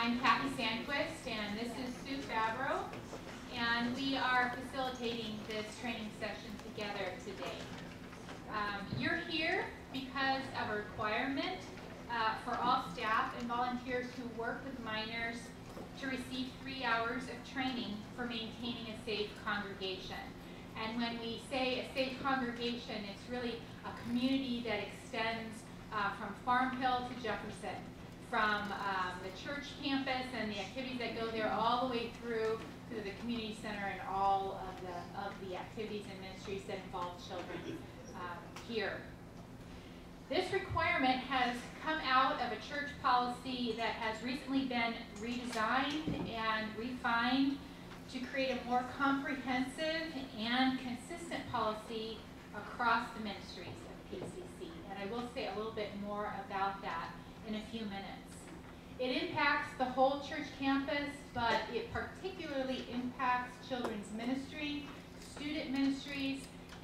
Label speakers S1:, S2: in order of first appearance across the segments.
S1: I'm Kathy Sandquist, and this is Sue Favreau, and we are facilitating this training session together today. You're here because of a requirement for all staff and volunteers who work with minors to receive 3 hours of training for maintaining a safe congregation. And when we say a safe congregation, it's really a community that extends from Farm Hill to Jefferson, from the church campus and the activities that go there all the way through to the community center and all of the activities and ministries that involve children here. This requirement has come out of a church policy that has recently been redesigned and refined to create a more comprehensive and consistent policy across the ministries of PCC. And I will say a little bit more about that in a few minutes. It impacts the whole church campus, but it particularly impacts children's ministry, student ministries,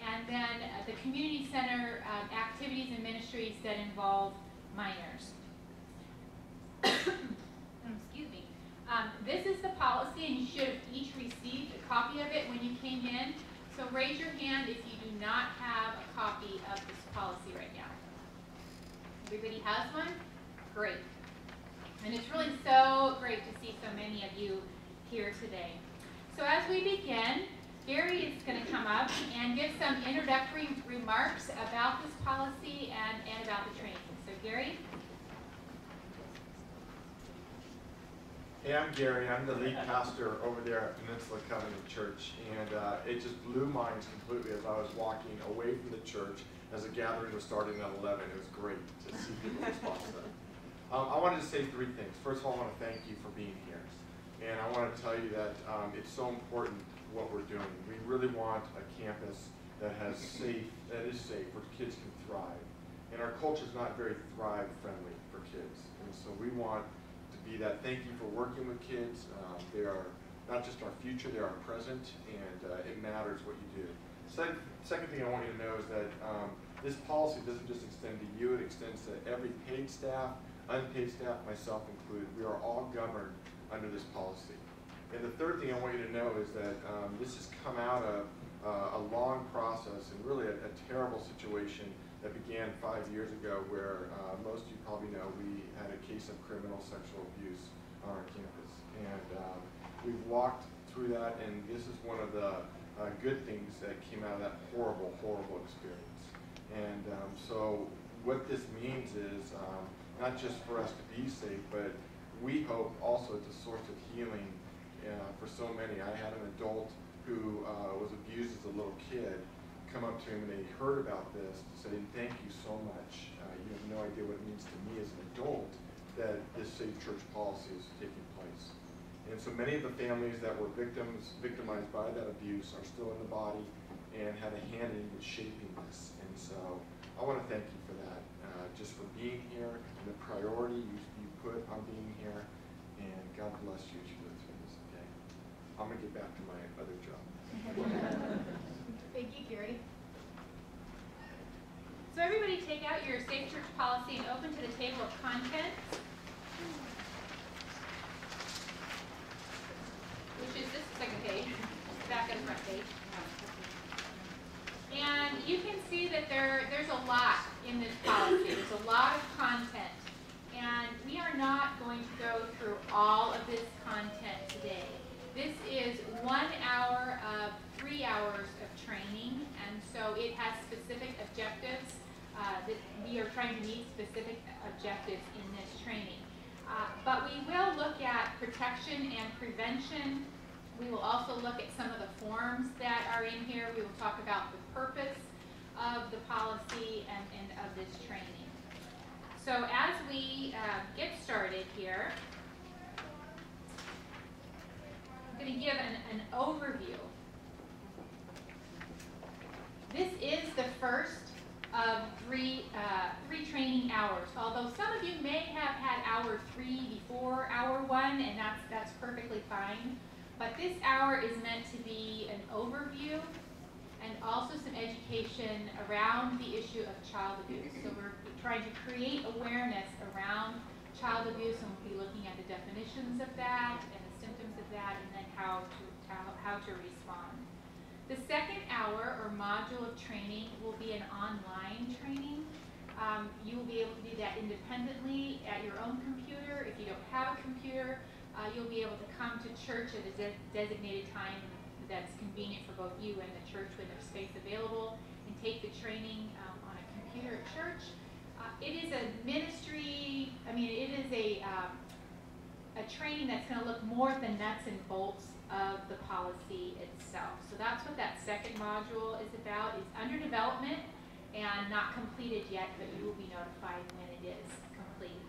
S1: and then the community center activities and ministries that involve minors. Excuse me. This is the policy, and you should have each received a copy of it when you came in. So raise your hand if you do not have a copy of this policy right now. Everybody has one? Great. And it's really so great to see so many of you here today. So as we begin, Gary is going to come up and give some introductory remarks about this policy and about the training. So Gary?
S2: Hey, I'm Gary. I'm the lead pastor over there at Peninsula Covenant Church, and it just blew minds completely as I was walking away from the church as the gathering was starting at 11. It was great to see people's response to that. I wanted to say 3 things. First of all, I want to thank you for being here, and I want to tell you that it's so important what we're doing. We really want a campus that is safe where kids can thrive, and our culture is not very thrive friendly for kids, and so we want to be that. Thank you for working with kids. They are not just our future, they're our present, and it matters what you do. Second thing I want you to know is that this policy doesn't just extend to you, it extends to every paid staff, unpaid staff, myself included. We are all governed under this policy. And the third thing I want you to know is that this has come out of a long process and really a terrible situation that began 5 years ago where most of you probably know we had a case of criminal sexual abuse on our campus. And we've walked through that, and this is one of the good things that came out of that horrible, horrible experience. And so what this means is not just for us to be safe, but we hope also it's a source of healing for so many. I had an adult who was abused as a little kid come up to him and they heard about this, saying, "Thank you so much. You have no idea what it means to me as an adult that this safe church policy is taking place." And so many of the families that were victimized by that abuse are still in the body and had a hand in shaping this. And so I want to thank you for that, just for being here and the priority you put on being here. And God bless you as you go through this, okay? I'm going to get back to my other job.
S1: Thank you, Gary. So everybody take out your Safe Church policy and open to the table of contents, which is this second page, back and front page. And you can see that there's a lot in this policy. There's a lot of content. And we are not going to go through all of this content today. This is 1 hour of 3 hours of training, and so it has specific objectives that we are trying to meet specific objectives in this training. But we will look at protection and prevention. We will also look at some of the forms that are in here. We will talk about the purpose of the policy and of this training. So as we get started here, I'm going to give an overview. This is the first of three training hours, although some of you may have had hour 3 before hour 1, and that's perfectly fine. But this hour is meant to be an overview and also some education around the issue of child abuse. So we're trying to create awareness around child abuse, and we'll be looking at the definitions of that and the symptoms of that, and then how to respond. The second hour or module of training will be an online training. You will be able to do that independently at your own computer. If you don't have a computer, you'll be able to come to church at a designated time that's convenient for both you and the church when there's space available, and take the training on a computer at church. It is a ministry, it is a training that's going to look more at the nuts and bolts of the policy itself. So that's what that second module is about. It's under development and not completed yet, but you will be notified when it is complete.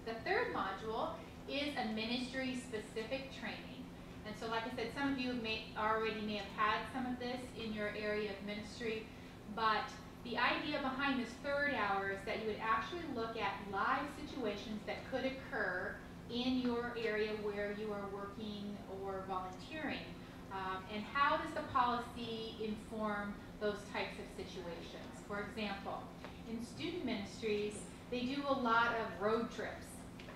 S1: The third module is a ministry-specific training. And so like I said, some of you already may have had some of this in your area of ministry, but the idea behind this third hour is that you would actually look at live situations that could occur in your area where you are working or volunteering. And how does the policy inform those types of situations? For example, in student ministries, they do a lot of road trips.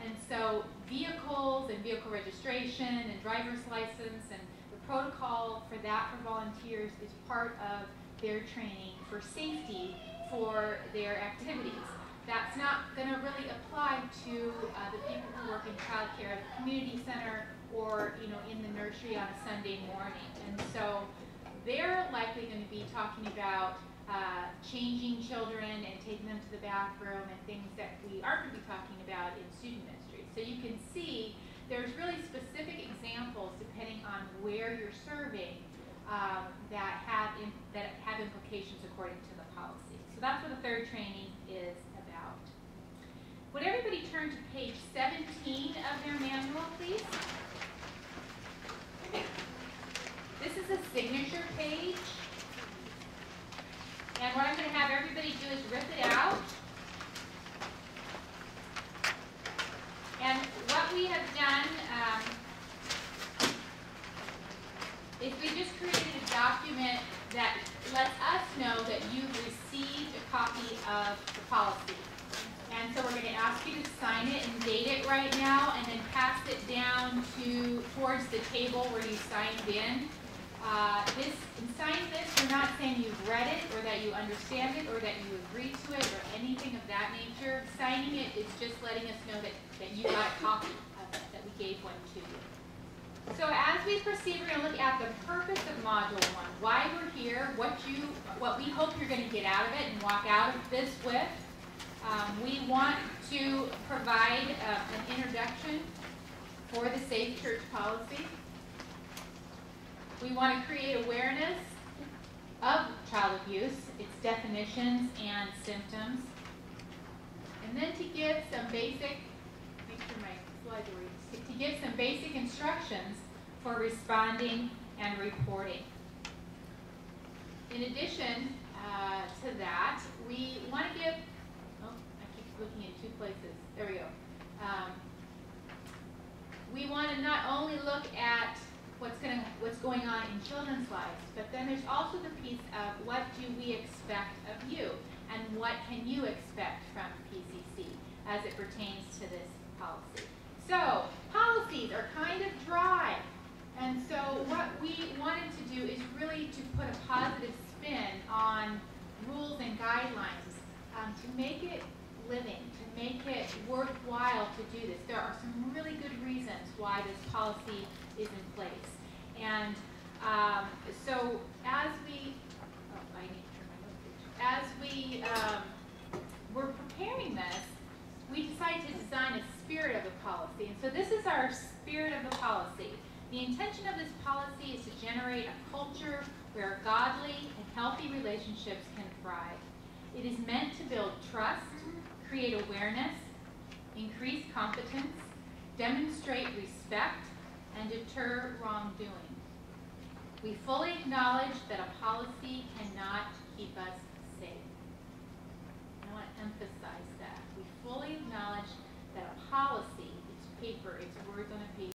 S1: And so vehicles and vehicle registration and driver's license and the protocol for that for volunteers is part of their training for safety for their activities. That's not going to really apply to the people who work in child care at a community center or in the nursery on a Sunday morning. And so they're likely going to be talking about changing children and taking them to the bathroom and things that we aren't going to be talking about in student ministry. So you can see there's really specific examples depending on where you're serving that have implications according to the policy. So that's what the third training is about. Would everybody turn to page 17 of their manual, please? This is a signature page. And what I'm going to have everybody do is rip it out. And what we have done is we just created a document that lets us know that you've received a copy of the policy. And so we're going to ask you to sign it and date it right now, and then pass it down towards the table where you signed in. In signing this, we're not saying you've read it or that you understand it or that you agree to it or anything of that nature. Signing it is just letting us know that you got a copy of it, that we gave one to you. So as we proceed, we're going to look at the purpose of Module 1, why we're here, what we hope you're going to get out of it and walk out of this with. We want to provide an introduction for the Safe Church policy. We want to create awareness of child abuse, its definitions and symptoms. And then to give some basic, make sure my slides are ready, to give some basic instructions for responding and reporting. In addition to that, we want to give, I keep looking in two places, there we go. We want to not only look at what's going on in children's lives, but then there's also the piece of what do we expect of you, and what can you expect from PCC as it pertains to this policy. So policies are kind of dry, and so what we wanted to do is really to put a positive spin on rules and guidelines to make it living, to make it worthwhile to do this. There are some really good reasons why this policy is in place. And so as we were preparing this, we decided to design a spirit of the policy. And so this is our spirit of the policy. The intention of this policy is to generate a culture where godly and healthy relationships can thrive. It is meant to build trust, create awareness, increase competence, demonstrate respect, and deter wrongdoing. We fully acknowledge that a policy cannot keep us safe. I want to emphasize that. We fully acknowledge that a policy, it's paper, it's words on a page,